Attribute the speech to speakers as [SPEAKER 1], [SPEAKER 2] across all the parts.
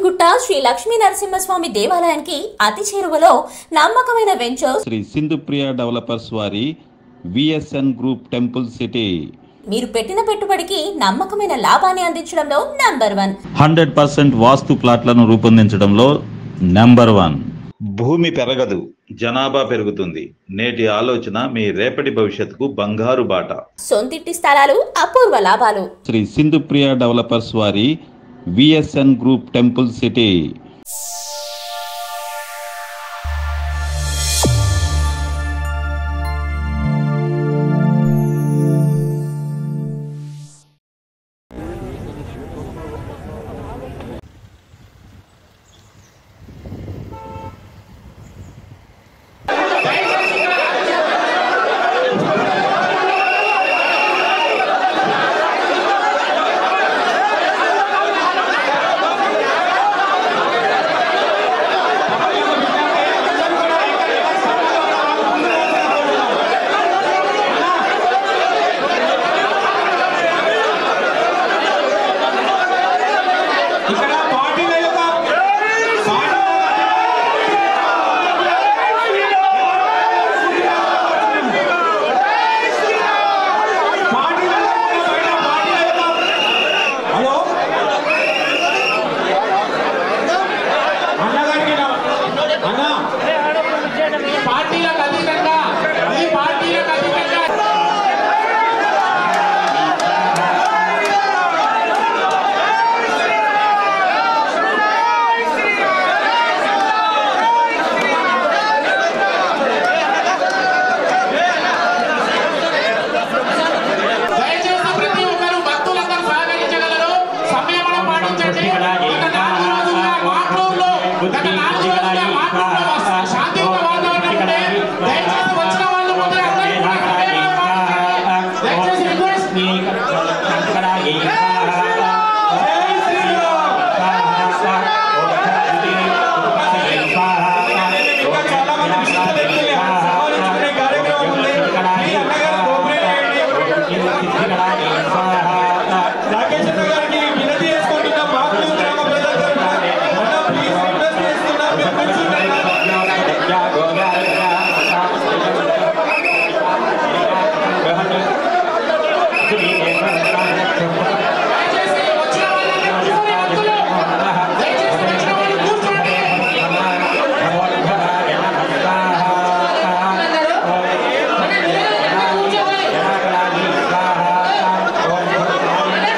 [SPEAKER 1] యాదగిరిగుట్ట శ్రీ లక్ష్మీ నరసింహస్వామి దేవాలయానికి అతి చేరువలో నమ్మకమైన వెంచర్
[SPEAKER 2] శ్రీ సింధుప్రియ డెవలపర్స్ వారి విఎస్ఎన్ గ్రూప్ టెంపుల్ సిటీ.
[SPEAKER 1] మీరు పెట్టిన పెట్టుబడికి నమ్మకమైన లాభాన్ని అందించడంలో నంబర్ 1.
[SPEAKER 2] 100% వాస్తు ప్లాట్లను రూపొందించడంలో నంబర్ 1. భూమి పెరగదు, జనాభా పెరుగుతుంది. నేటి ఆలోచన మీ రేపటి భవిష్యత్తుకు బంగారు బాట.
[SPEAKER 1] సొంతింటి స్థలాలు అపూర్వ లాభాలు.
[SPEAKER 2] శ్రీ సింధుప్రియ డెవలపర్స్ వారి విఎస్ఎన్ గ్రూప్ టెంపుల్ సిటీ.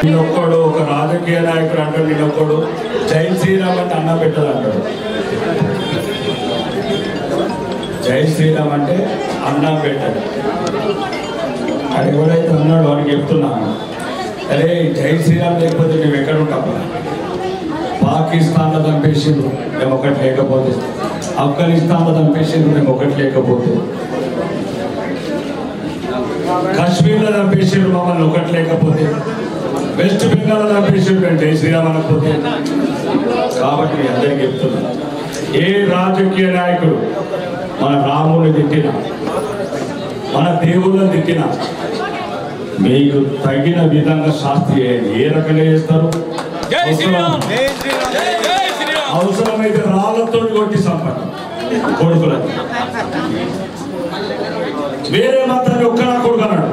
[SPEAKER 3] నేనొక్కడు ఒక రాజకీయ నాయకుడు అంటాడు, నేనొక్కడు జై శ్రీరామ్ అంటే అన్నం పెట్టదు అంటాడు. జై శ్రీరామ్ అంటే అన్నం పెట్టదు. అది ఎవరైతే అన్నాడో వాడికి చెప్తున్నాను, అరే జై శ్రీరామ్ లేకపోతే మేము ఎక్కడ ఉంటాం? పాకిస్తాన్లో చంపేసిండ్రు మేము ఒకటి లేకపోతే, ఆఫ్ఘనిస్తాన్లో చంపేసిండ్రు మేము ఒకటి లేకపోతే, కాశ్మీర్లో చంపేసిండ్రు మమ్మల్ని ఒకటి లేకపోతే, వెస్ట్ బెంగాల్ చంపేసిండ్రు జై శ్రీరామ్ అనకపోతే. కాబట్టి మీ అందరికీ చెప్తున్నా, ఏ రాజకీయ నాయకుడు మన రాముని తిట్టినా, మన దేవుళ్ళని తిట్టినా మీకు తగిన విధంగా శాస్త్రి ఏ రకంగా చేస్తారు? అవసరమైతే రాళ్లతో కొట్టి సంపద కొడుకులని. వేరే మాత్రం ఒక్క నా కొడుకు అన్నాడు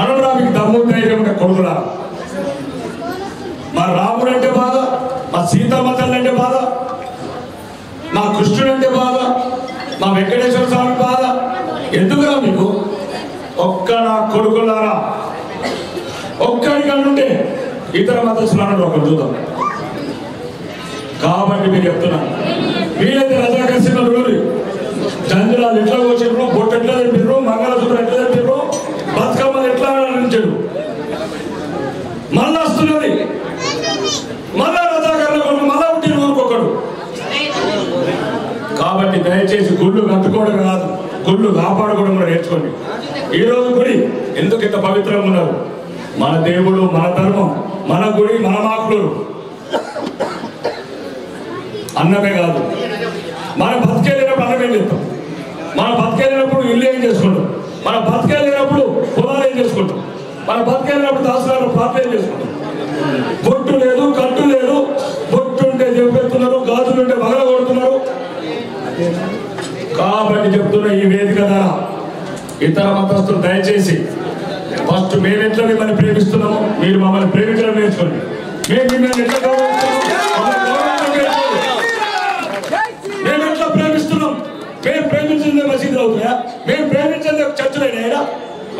[SPEAKER 3] అనురా, మీకు దమ్ము ధైర్యం ఉంటే కొడుకురా. మా రాముడు అంటే బాధ, మా సీతమ్మ తల్లి అంటే బాధ, మా కృష్ణుడు అంటే బాధ, మా వెంకటేశ్వర స్వామి బాధ. ఎందుకురా మీకు? ఒక్క నా కొడుకులారా, ఒక్కడిగా ఉంటే ఇతర మతస్థులను ఒకరు చూద్దాం. కాబట్టి మీరు చెప్తున్నాను, వీలైతే రజాకర్షికలు చంద్రాలు ఎట్లా వచ్చిండ్రు, బొట్టు ఎట్లా తెప్పిండ్రు, మంగళసూత్రం ఎట్లా తెప్పిండ్రు, బతుకమ్మలు ఎట్లా ఆడించాడు. మళ్ళా వస్తున్నది, మళ్ళా రజాకర్లు కొన్ని మళ్ళా ఉంటే ఊరుకొకడు. కాబట్టి దయచేసి గుళ్ళు కట్టుకోవడం కాదు, గుళ్ళు కాపాడుకోవడం కూడా నేర్చుకోండి. ఈరోజు గుడి ఎందుకు ఇంత పవిత్రంగా ఉన్నారు? మన దేవుడు, మన ధర్మం, మన గుడి, మన మాకులు. అన్నమే కాదు, మన బతికేళ్ళినప్పుడు అన్నమేం చేస్తాం, మన బతికేళ్ళినప్పుడు ఇల్లు ఏం చేసుకుంటాం, మన బతికేళ్ళినప్పుడు పొలాలు ఏం చేసుకుంటాం, మన బతికేళ్ళినప్పుడు దాసులను ప్రార్థన చేసుకుంటాం. బొట్టు లేదు, కట్టు లేదు, బొట్టు ఉంటే చెప్తున్న ఈ వేదిక ద్వారా ఇతర మతస్థులు దయచేసి ఫస్ట్ మేము ఎట్లా మిమ్మల్ని ప్రేమిస్తున్నాము, మీరు మమ్మల్ని ప్రేమించడం నేర్చుకోండి. మేము మిమ్మల్ని ఎట్లా మేము ఎట్లా ప్రేమిస్తున్నాం? మేము ప్రేమించిందే మసీదులు అవుతున్నాయా? మేము ప్రేమించిందే చర్చలైనా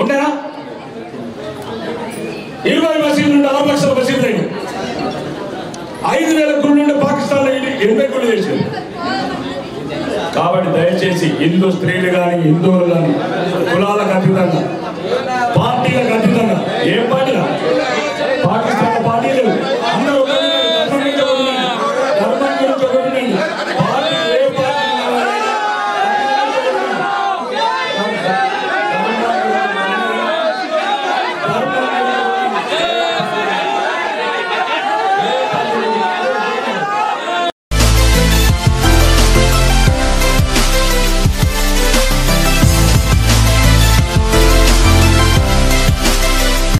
[SPEAKER 3] ఉండేనా? 20 మసీదులు ఉండే 6 లక్షల మసీదులు అయినాయి. 5,000 గుళ్ళు ఉండే పాకిస్తాన్లో 80 గుళ్ళు చేశారు. కాబట్టి దయచేసి హిందూ స్త్రీలు కానీ హిందువులు కానీ కులాలకు అతీతంగా